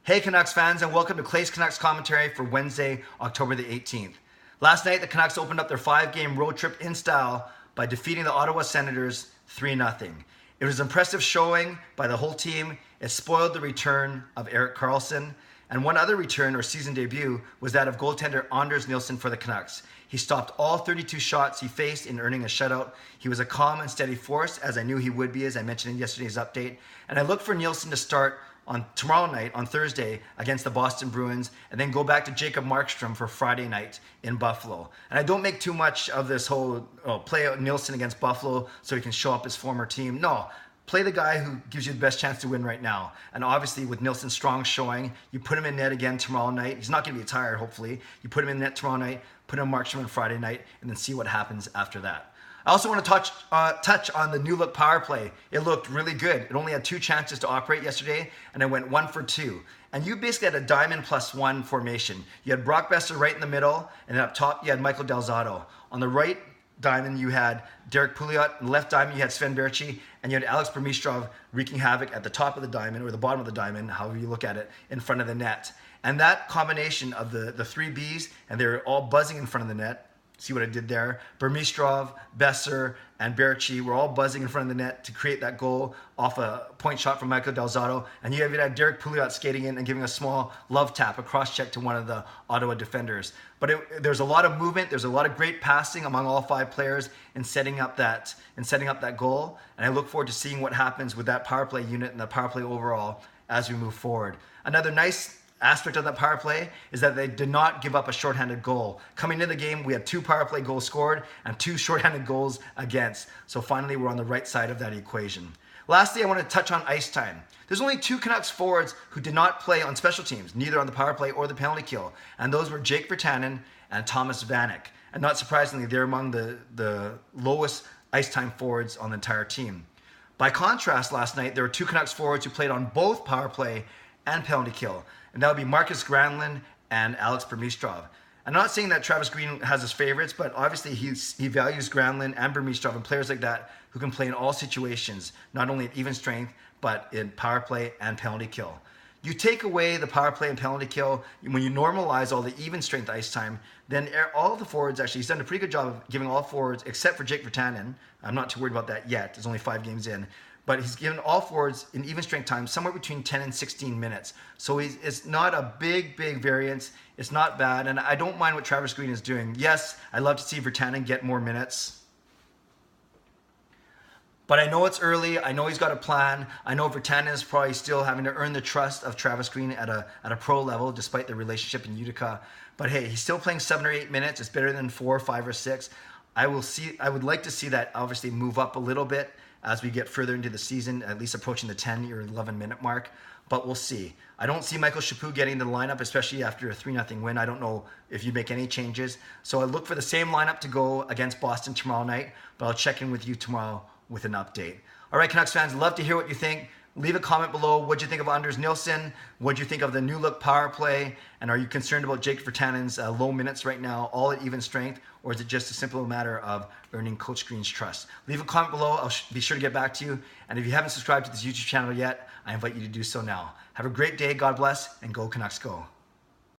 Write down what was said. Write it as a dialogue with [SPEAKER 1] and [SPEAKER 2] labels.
[SPEAKER 1] Hey Canucks fans, and welcome to Clay's Canucks commentary for Wednesday, October the 18th. Last night, the Canucks opened up their 5-game road trip in style by defeating the Ottawa Senators 3-0. It was an impressive showing by the whole team. It spoiled the return of Erik Karlsson, and one other return or season debut was that of goaltender Anders Nilsson for the Canucks. He stopped all 32 shots he faced in earning a shutout. He was a calm and steady force, as I knew he would be, as I mentioned in yesterday's update. And I look for Nilsson to start on tomorrow night, on Thursday, against the Boston Bruins, and then go back to Jacob Markstrom for Friday night in Buffalo. And I don't make too much of this whole play out Nilsson against Buffalo so he can show up his former team. No, play the guy who gives you the best chance to win right now. And obviously with Nilsson's strong showing, you put him in net again tomorrow night. He's not going to be tired, hopefully. You put him in net tomorrow night, put him Markstrom on Friday night, and then see what happens after that. I also want to touch on the new look power play. It looked really good. It only had 2 chances to operate yesterday, and it went 1 for 2. And you basically had a diamond +1 formation. You had Brock Boeser right in the middle, and then up top you had Michael Del Zotto. On the right diamond you had Derek Pouliot, on the left diamond you had Sven Berchi, and you had Alex Burmistrov wreaking havoc at the top of the diamond, or the bottom of the diamond, however you look at it, in front of the net. And that combination of the 3 Bs, and they were all buzzing in front of the net. See what I did there? Burmistrov, Boeser, and Berchi were all buzzing in front of the net to create that goal off a point shot from Michael Del Zotto. And you even had Derek Pouliot skating in and giving a small love tap, a cross check to one of the Ottawa defenders. But there's a lot of movement. There's a lot of great passing among all 5 players in setting up that goal. And I look forward to seeing what happens with that power play unit and the power play overall as we move forward. Another nice aspect of that power play is that they did not give up a shorthanded goal. Coming into the game, we had 2 power play goals scored and 2 shorthanded goals against. So finally, we're on the right side of that equation. Lastly, I want to touch on ice time. There's only 2 Canucks forwards who did not play on special teams, neither on the power play or the penalty kill. And those were Jake Virtanen and Thomas Vanek. And not surprisingly, they're among the lowest ice time forwards on the entire team. By contrast, last night, there were 2 Canucks forwards who played on both power play and penalty kill. And that would be Marcus Granlund and Alex Burmistrov. I'm not saying that Travis Green has his favorites, but obviously he values Granlund and Burmistrov and players like that who can play in all situations, not only at even strength, but in power play and penalty kill. You take away the power play and penalty kill, when you normalize all the even strength ice time, then all the forwards, actually, he's done a pretty good job of giving all forwards, except for Jake Virtanen. I'm not too worried about that yet. There's only 5 games in. But he's given all forwards in even strength time somewhere between 10 and 16 minutes. So it's not a big variance. It's not bad. And I don't mind what Travis Green is doing. Yes, I'd love to see Virtanen get more minutes. But I know it's early. I know he's got a plan. I know Virtanen is probably still having to earn the trust of Travis Green at a pro level, despite their relationship in Utica. But hey, he's still playing 7 or 8 minutes. It's better than 4, 5, or 6. I would like to see that obviously move up a little bit as we get further into the season, at least approaching the 10 or 11-minute mark. But we'll see. I don't see Michael Chaput getting into the lineup, especially after a 3-0 win. I don't know if you make any changes. So I look for the same lineup to go against Boston tomorrow night, but I'll check in with you tomorrow with an update. All right, Canucks fans, love to hear what you think. Leave a comment below. What do you think of Anders Nilsson? What do you think of the new look power play? And are you concerned about Jake Virtanen's low minutes right now, all at even strength? Or is it just a simple matter of earning Coach Green's trust? Leave a comment below. I'll be sure to get back to you. And if you haven't subscribed to this YouTube channel yet, I invite you to do so now. Have a great day. God bless. And go Canucks go.